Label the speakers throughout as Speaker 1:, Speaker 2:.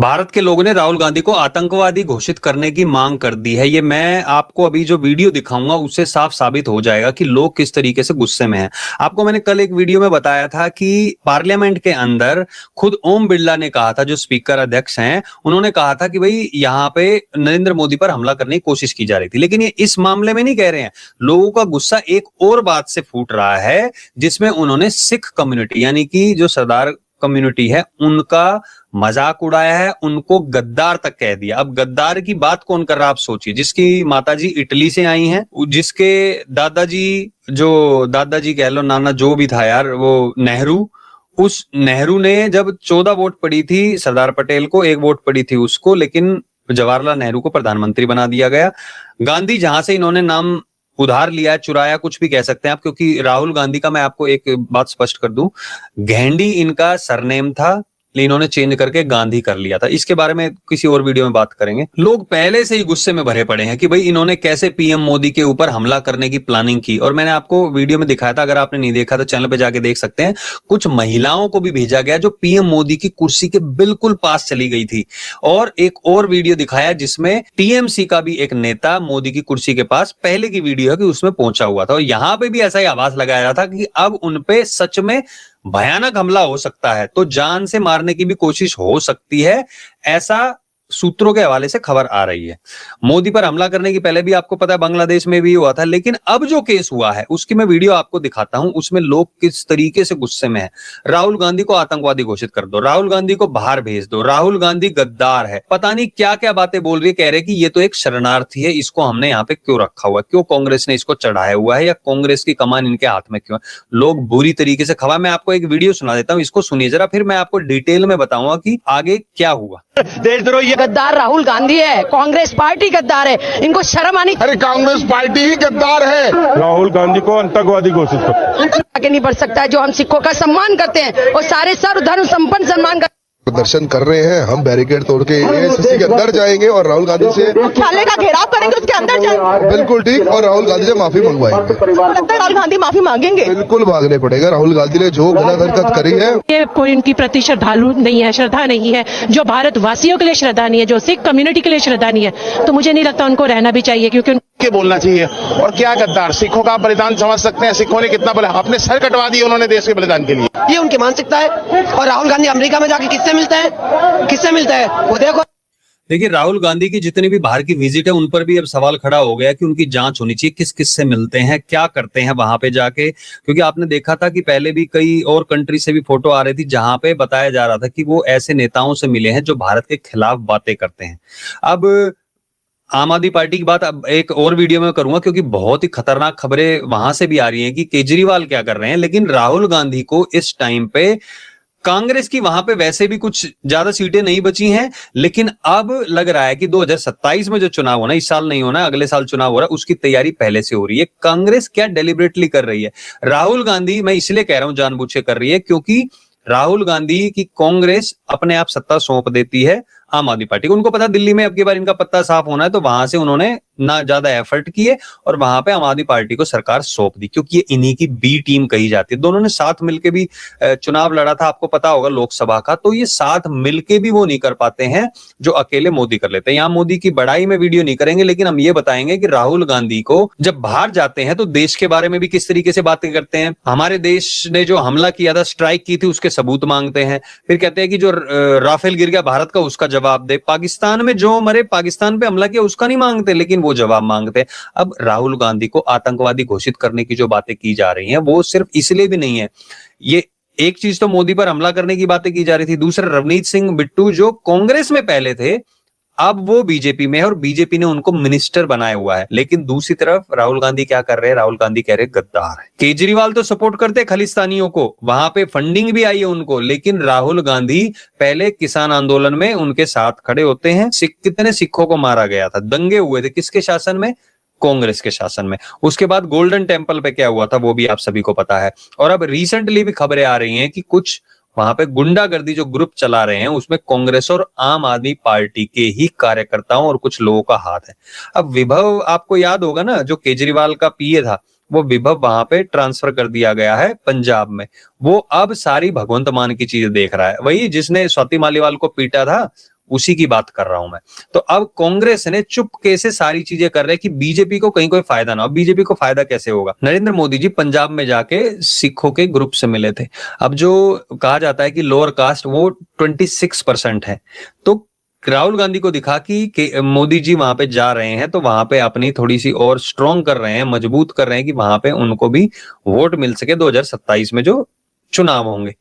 Speaker 1: भारत के लोगों ने राहुल गांधी को आतंकवादी घोषित करने की मांग कर दी है। ये मैं आपको अभी जो वीडियो दिखाऊंगा उससे साफ साबित हो जाएगा कि लोग किस तरीके से गुस्से में हैं। आपको मैंने कल एक वीडियो में बताया था कि पार्लियामेंट के अंदर खुद ओम बिरला ने कहा था, जो स्पीकर अध्यक्ष हैं, उन्होंने कहा था कि भाई यहाँ पे नरेंद्र मोदी पर हमला करने की कोशिश की जा रही थी। लेकिन ये इस मामले में नहीं कह रहे हैं। लोगों का गुस्सा एक और बात से फूट रहा है, जिसमें उन्होंने सिख कम्युनिटी यानी कि जो सरदार कम्युनिटी है उनका मजाक उड़ाया है, उनको गद्दार तक कह दिया। अब गद्दार की बात कौन कर रहा है आप सोचिए, जिसकी माताजी इटली से आई हैं, जिसके दादाजी कह लो, नाना जो भी था यार, वो नेहरू, उस नेहरू ने जब 14 वोट पड़ी थी सरदार पटेल को, 1 वोट पड़ी थी उसको, लेकिन जवाहरलाल नेहरू को प्रधानमंत्री बना दिया गया। गांधी जहां से इन्होंने नाम उधार लिया, चुराया, कुछ भी कह सकते हैं आप, क्योंकि राहुल गांधी का मैं आपको एक बात स्पष्ट कर दूं, घेंडी इनका सरनेम था, लेकिन इन्होंने चेंज करके गांधी कर लिया था। इसके बारे में किसी और वीडियो में बात करेंगे। लोग पहले से ही गुस्से में भरे पड़े हैं कि भाई इन्होंने कैसे पीएम मोदी के ऊपर हमला करने की प्लानिंग की। और मैंने आपको वीडियो में दिखाया था, अगर आपने नहीं देखा तो चैनल पे जाके देख सकते हैं। कुछ महिलाओं को भी भेजा गया जो पीएम मोदी की कुर्सी के बिल्कुल पास चली गई थी। और एक और वीडियो दिखाया जिसमें टीएमसी का भी एक नेता मोदी की कुर्सी के पास, पहले की वीडियो है कि उसमें पहुंचा हुआ था। और यहां पे भी ऐसा ही आवाज लगाया रहा था कि अब उनपे सच में भयानक हमला हो सकता है, तो जान से मारने की भी कोशिश हो सकती है, ऐसा सूत्रों के हवाले से खबर आ रही है। मोदी पर हमला करने की पहले भी आपको पता है बांग्लादेश में भी हुआ था, लेकिन अब जो केस हुआ है उसकी मैं वीडियो आपको दिखाता हूं, उसमें लोग किस तरीके से गुस्से में हैं। राहुल गांधी को आतंकवादी घोषित कर दो, राहुल गांधी को बाहर भेज दो, राहुल गांधी गद्दार है, पता नहीं क्या क्या बातें बोल रही है। कह रहे कि ये तो एक शरणार्थी है, इसको हमने यहाँ पे क्यों रखा हुआ है, क्यों कांग्रेस ने इसको चढ़ाया हुआ है, या कांग्रेस की कमान इनके हाथ में क्यों है। लोग बुरी तरीके से खबर, मैं आपको एक वीडियो सुना देता हूं, इसको सुनिए जरा, फिर मैं आपको डिटेल में बताऊंगा कि आगे क्या हुआ।
Speaker 2: देशद्रोही गद्दार राहुल गांधी है, कांग्रेस पार्टी गद्दार है, इनको शर्म आनी।
Speaker 3: अरे कांग्रेस पार्टी ही गद्दार है।
Speaker 4: राहुल गांधी को आतंकवादी घोषित कर
Speaker 2: आगे नहीं बढ़ सकता है। जो हम सिखों का सम्मान करते हैं और सारे सर्वधर्म संपन्न सम्मान करते
Speaker 3: प्रदर्शन कर रहे हैं, हम बैरिकेड तोड़ के एआईसीसी के अंदर जाएंगे और राहुल गांधी से
Speaker 2: मुख्यालय का घेराव करेंगे, उसके अंदर जाएंगे।
Speaker 3: बिल्कुल ठीक, और राहुल गांधी से माफी मंगवाएंगे।
Speaker 2: लगता है राहुल गांधी माफी मांगेंगे?
Speaker 3: बिल्कुल मांगने पड़ेगा। राहुल गांधी ने जो गलत हरकत करी है,
Speaker 5: ये कोई इनकी प्रति श्रद्धालु नहीं है, श्रद्धा नहीं है, जो भारत वासियों के लिए श्रद्धा नहीं है, जो सिख कम्युनिटी के लिए श्रद्धा नहीं है, तो मुझे नहीं लगता उनको रहना भी चाहिए। क्योंकि
Speaker 6: के बोलना चाहिए। और क्या गद्दार, सिखों का बलिदान समझ सकते हैं, सिखों ने कितना बलिदान, अपने सर कटवा दिए उन्होंने देश के बलिदान के लिए।
Speaker 2: ये उनकी मानसिकता है। और राहुल गांधी अमेरिका में जाके किससे मिलते हैं वो देखो।
Speaker 1: देखिए, राहुल गांधी की जितनी भी बाहर की विजिट है उन पर भी अब सवाल खड़ा हो गया कि उनकी जांच होनी चाहिए, किस किस से मिलते हैं, क्या करते हैं वहां पे जाके। क्योंकि आपने देखा था कि पहले भी कई और कंट्री से भी फोटो आ रही थी जहां पे बताया जा रहा था कि वो ऐसे नेताओं से मिले हैं जो भारत के खिलाफ बातें करते हैं। अब आम आदमी पार्टी की बात अब एक और वीडियो में करूंगा, क्योंकि बहुत ही खतरनाक खबरें वहां से भी आ रही हैं कि केजरीवाल क्या कर रहे हैं। लेकिन राहुल गांधी को इस टाइम पे, कांग्रेस की वहां पे वैसे भी कुछ ज्यादा सीटें नहीं बची हैं, लेकिन अब लग रहा है कि 2027 में जो चुनाव होना, इस साल नहीं होना, अगले साल चुनाव हो रहा है, उसकी तैयारी पहले से हो रही है। कांग्रेस क्या डेलिबरेटली कर रही है, राहुल गांधी, मैं इसलिए कह रहा हूं जानबूझ के कर रही है, क्योंकि राहुल गांधी की कांग्रेस अपने आप सत्ता सौंप देती है आम आदमी पार्टी को। उनको पता दिल्ली में अब की बार इनका पत्ता साफ होना है, तो वहां से उन्होंने ना ज्यादा एफर्ट किए और वहां पे आम आदमी पार्टी को सरकार सौंप दी, क्योंकि ये इन्हीं की बी टीम कही जाती है। दोनों ने साथ मिलकर भी चुनाव लड़ा था, आपको पता होगा, लोकसभा का। तो ये साथ मिलके भी वो नहीं कर पाते हैं जो अकेले मोदी कर लेते हैं। यहाँ मोदी की बड़ाई में वीडियो नहीं करेंगे, लेकिन हम ये बताएंगे कि राहुल गांधी को जब बाहर जाते हैं तो देश के बारे में भी किस तरीके से बातें करते हैं। हमारे देश ने जो हमला किया था, स्ट्राइक की थी, उसके सबूत मांगते हैं। फिर कहते हैं कि जो राफेल गिर गया भारत का, उसका जवाब दे। पाकिस्तान में जो मरे, पाकिस्तान पे हमला किया, उसका नहीं मांगते, लेकिन वो जवाब मांगते हैं। अब राहुल गांधी को आतंकवादी घोषित करने की जो बातें की जा रही हैं, वो सिर्फ इसलिए भी नहीं है। ये एक चीज तो मोदी पर हमला करने की बातें की जा रही थी, दूसरा रवनीत सिंह बिट्टू जो कांग्रेस में पहले थे, अब वो बीजेपी में है और बीजेपी ने उनको मिनिस्टर बनाया हुआ है। लेकिन दूसरी तरफ राहुल गांधी क्या कर रहे हैं, राहुल गांधी कह रहे गद्दार है। केजरीवाल तो सपोर्ट करते हैं खालिस्तानियों को, वहां पे फंडिंग भी आई है उनको, लेकिन राहुल गांधी पहले किसान आंदोलन में उनके साथ खड़े होते हैं। कितने सिखों को मारा गया था, दंगे हुए थे, किसके शासन में, कांग्रेस के शासन में। उसके बाद गोल्डन टेम्पल पे क्या हुआ था वो भी आप सभी को पता है। और अब रिसेंटली भी खबरें आ रही हैं कि कुछ वहां पे गुंडागर्दी जो ग्रुप चला रहे हैं, उसमें कांग्रेस और आम आदमी पार्टी के ही कार्यकर्ताओं और कुछ लोगों का हाथ है। अब विभव, आपको याद होगा ना, जो केजरीवाल का पीए था, वो विभव वहां पे ट्रांसफर कर दिया गया है पंजाब में। वो अब सारी भगवंत मान की चीजें देख रहा है। वही जिसने स्वाति मालीवाल को पीटा था, उसी की बात कर रहा हूं मैं। तो अब कांग्रेस ने चुपके से सारी चीजें कर रहे हैं कि बीजेपी को कहीं कोई फायदा ना हो। बीजेपी को फायदा कैसे होगा? नरेंद्र मोदी जी पंजाब में जाके सिखों के ग्रुप से मिले थे। अब जो कहा जाता है कि लोअर कास्ट वो 26% है, तो राहुल गांधी को दिखा कि मोदी जी वहां पे जा रहे हैं तो वहां पे अपनी थोड़ी सी और स्ट्रॉन्ग कर रहे हैं, मजबूत कर रहे हैं कि वहां पे उनको भी वोट मिल सके 2027 में जो चुनाव होंगे।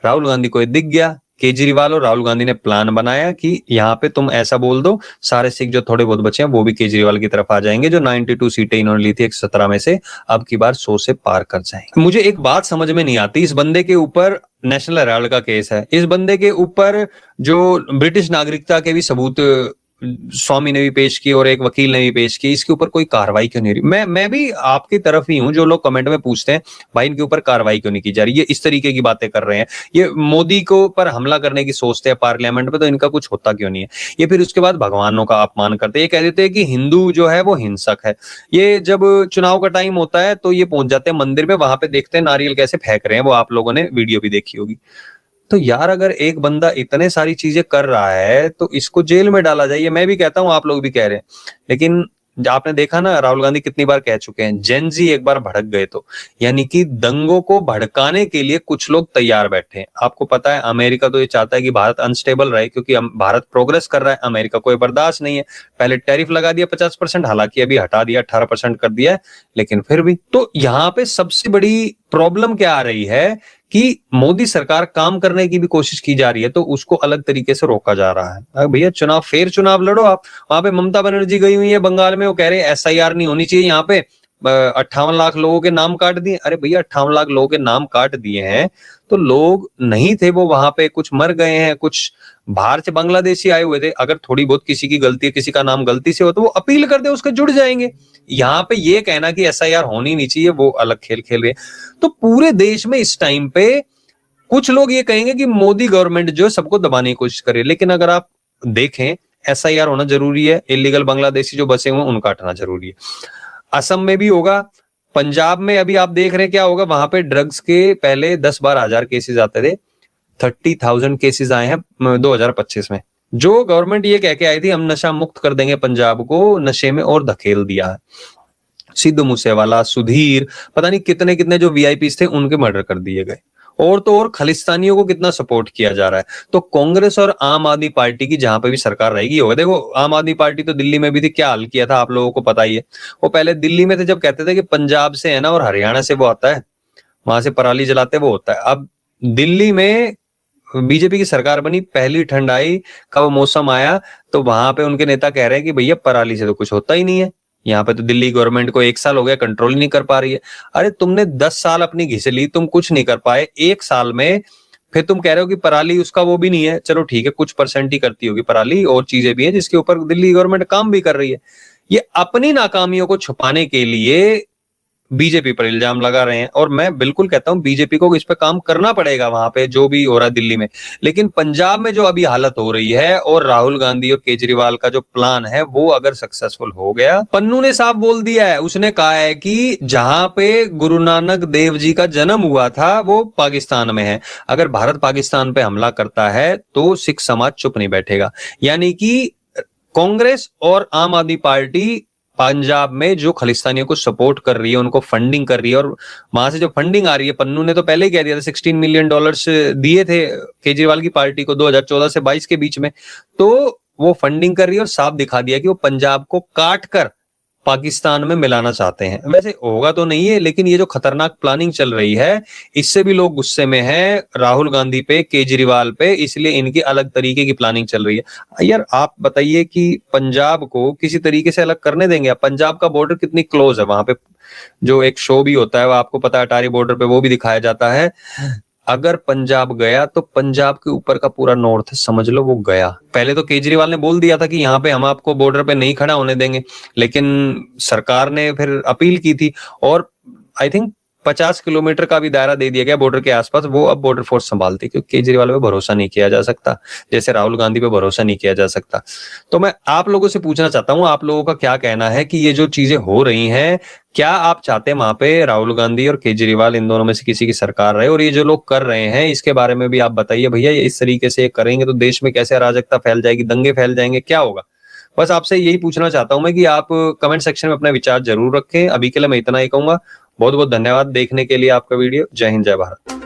Speaker 1: राहुल गांधी को ये दिख गया। केजरीवाल और राहुल गांधी ने प्लान बनाया कि यहाँ पे तुम ऐसा बोल दो, सारे सिख जो थोड़े बहुत बचे हैं वो भी केजरीवाल की तरफ आ जाएंगे। जो 92 सीटें इन्होंने ली थी 117 में से, अब की बार 100 से पार कर जाएंगे। मुझे एक बात समझ में नहीं आती, इस बंदे के ऊपर नेशनल हेराल्ड का केस है, इस बंदे के ऊपर जो ब्रिटिश नागरिकता के भी सबूत स्वामी ने भी पेश की और एक वकील ने भी पेश की, इसके ऊपर कोई कार्रवाई क्यों नहीं रही? मैं भी आपकी तरफ ही हूं। जो लोग कमेंट में पूछते हैं भाई इनके ऊपर कार्रवाई क्यों नहीं की जा रही, ये इस तरीके की बातें कर रहे हैं, ये मोदी को पर हमला करने की सोचते हैं पार्लियामेंट में, तो इनका कुछ होता क्यों नहीं है? ये फिर उसके बाद भगवानों का अपमान करते हैं, ये कह देते हैं कि हिंदू जो है वो हिंसक है। ये जब चुनाव का टाइम होता है तो ये पहुंच जाते हैं मंदिर में, वहां पे देखते हैं नारियल कैसे फेंक रहे हैं, वो आप लोगों ने वीडियो भी देखी होगी। तो यार अगर एक बंदा इतने सारी चीजें कर रहा है तो इसको जेल में डाला जाए। मैं भी कहता हूं, आप लोग भी कह रहे हैं, लेकिन आपने देखा ना राहुल गांधी कितनी बार कह चुके हैं, जेन जी एक बार भड़क गए तो, यानी कि दंगों को भड़काने के लिए कुछ लोग तैयार बैठे हैं। आपको पता है अमेरिका तो ये चाहता है कि भारत अनस्टेबल रहे, क्योंकि भारत प्रोग्रेस कर रहा है, अमेरिका कोई बर्दाश्त नहीं है। पहले टैरिफ लगा दिया 50%, हालांकि अभी हटा दिया 18% कर दिया है, लेकिन फिर भी। तो यहाँ पे सबसे बड़ी प्रॉब्लम क्या आ रही है कि मोदी सरकार काम करने की भी कोशिश की जा रही है तो उसको अलग तरीके से रोका जा रहा है। भैया चुनाव, फेर चुनाव लड़ो आप। वहां पे ममता बनर्जी गई हुई है बंगाल में, वो कह रहे हैं SIR नहीं होनी चाहिए, यहाँ पे 58 लाख लोगों के नाम काट दिए। अरे भैया 58 लाख लोगों के नाम काट दिए हैं तो लोग नहीं थे वो वहां पे, कुछ मर गए हैं, कुछ बाहर से बांग्लादेशी आए हुए थे। अगर थोड़ी बहुत किसी की गलती है, किसी का नाम गलती से हो तो वो अपील कर दे, उसके जुड़ जाएंगे। यहाँ पे ये कहना कि SIR होनी नहीं चाहिए, वो अलग खेल खेल रहे हैं। तो पूरे देश में इस टाइम पे कुछ लोग ये कहेंगे कि मोदी गवर्नमेंट जो सबको दबाने की कोशिश करे, लेकिन अगर आप देखें SIR होना जरूरी है, इलीगल बांग्लादेशी जो बसे हुए हैं उनका हटाना जरूरी है। असम में भी होगा, पंजाब में अभी आप देख रहे हैं क्या होगा, वहां पे ड्रग्स के पहले 10-12 हजार केसेस आते थे, 30,000 केसेस आए हैं 2025 में। जो गवर्नमेंट ये कह के आई थी हम नशा मुक्त कर देंगे पंजाब को, नशे में और धकेल दिया है। सिद्धू मूसेवाला, सुधीर, पता नहीं कितने कितने जो VIPs थे उनके मर्डर कर दिए गए। और तो और खालिस्तानियों को कितना सपोर्ट किया जा रहा है। तो कांग्रेस और आम आदमी पार्टी की जहां पे भी सरकार रहेगी होगा, देखो आम आदमी पार्टी तो दिल्ली में भी थी, क्या हाल किया था आप लोगों को पता ही है। वो पहले दिल्ली में थे जब कहते थे कि पंजाब से है ना और हरियाणा से वो आता है, वहां से पराली जलाते वो होता है। अब दिल्ली में बीजेपी की सरकार बनी, पहली ठंड आई का वो मौसम आया तो वहां पे उनके नेता कह रहे हैं कि भैया पराली से तो कुछ होता ही नहीं है। यहाँ पे तो दिल्ली गवर्नमेंट को 1 साल हो गया, कंट्रोल नहीं कर पा रही है। अरे तुमने 10 साल अपनी घिसे ली, तुम कुछ नहीं कर पाए 1 साल में, फिर तुम कह रहे हो कि पराली उसका वो भी नहीं है। चलो ठीक है, कुछ % ही करती होगी पराली, और चीजें भी है जिसके ऊपर दिल्ली गवर्नमेंट काम भी कर रही है। ये अपनी नाकामियों को छुपाने के लिए बीजेपी पर इल्जाम लगा रहे हैं, और मैं बिल्कुल कहता हूं बीजेपी को इस पे काम करना पड़ेगा वहां पे जो भी हो रहा है दिल्ली में। लेकिन पंजाब में जो अभी हालत हो रही है और राहुल गांधी और केजरीवाल का जो प्लान है वो अगर सक्सेसफुल हो गया, पन्नू ने साफ बोल दिया है, उसने कहा है कि जहां पे गुरु नानक देव जी का जन्म हुआ था वो पाकिस्तान में है। अगर भारत पाकिस्तान पे हमला करता है तो सिख समाज चुप नहीं बैठेगा। यानी कि कांग्रेस और आम आदमी पार्टी पंजाब में जो खालिस्तानियों को सपोर्ट कर रही है, उनको फंडिंग कर रही है, और वहां से जो फंडिंग आ रही है, पन्नू ने तो पहले ही कह दिया था $16 मिलियन दिए थे केजरीवाल की पार्टी को 2014 से 22 के बीच में, तो वो फंडिंग कर रही है और साफ दिखा दिया कि वो पंजाब को काट कर पाकिस्तान में मिलाना चाहते हैं। वैसे होगा तो नहीं है, लेकिन ये जो खतरनाक प्लानिंग चल रही है इससे भी लोग गुस्से में हैं राहुल गांधी पे, केजरीवाल पे, इसलिए इनकी अलग तरीके की प्लानिंग चल रही है। यार आप बताइए कि पंजाब को किसी तरीके से अलग करने देंगे? पंजाब का बॉर्डर कितनी क्लोज है, वहां पे जो एक शो भी होता है वो आपको पता है, अटारी बॉर्डर पे वो भी दिखाया जाता है। अगर पंजाब गया तो पंजाब के ऊपर का पूरा नॉर्थ समझ लो वो गया। पहले तो केजरीवाल ने बोल दिया था कि यहाँ पे हम आपको बॉर्डर पे नहीं खड़ा होने देंगे, लेकिन सरकार ने फिर अपील की थी, और आई थिंक 50 किलोमीटर का भी दायरा दे दिया गया बॉर्डर के आसपास, वो अब बॉर्डर फोर्स संभालती, क्योंकि केजरीवाल पे भरोसा नहीं किया जा सकता, जैसे राहुल गांधी पे भरोसा नहीं किया जा सकता। तो मैं आप लोगों से पूछना चाहता हूं, आप लोगों का क्या कहना है कि ये जो चीजें हो रही हैं, क्या आप चाहते हैं वहां पे राहुल गांधी और केजरीवाल इन दोनों में से किसी की सरकार रहे? और ये जो लोग कर रहे हैं इसके बारे में भी आप बताइए भैया, ये इस तरीके से करेंगे तो देश में कैसे अराजकता फैल जाएगी, दंगे फैल जाएंगे, क्या होगा? बस आपसे यही पूछना चाहता हूं मैं कि आप कमेंट सेक्शन में अपने विचार जरूर रखें। अभी के लिए मैं इतना ही कहूंगा। बहुत बहुत धन्यवाद देखने के लिए आपका वीडियो। जय हिंद, जय भारत।